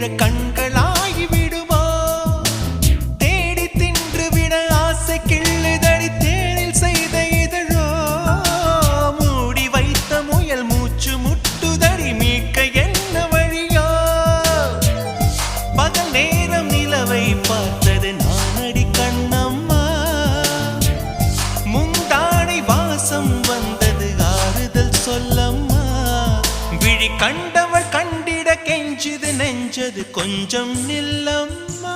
விழ கண்களாகி விடுமா தேடி தின்று விட ஆசை கிள்ளுதடி தேனில் செய்த இதழோ மூடி வைத்த முயல் மூச்சு முட்டுதடி மீட்க என்ன வழியோ பகல் நேரம் நிலவை பார்த்தது நானடி கண்ணம்மா முந்தானை வாசம் வந்தது ஆறுதல் சொல்லம்மா விழி கண்டவள் கண்டிட கெஞ்சுது நெஞ்சது கொஞ்சம் நில்லம்மா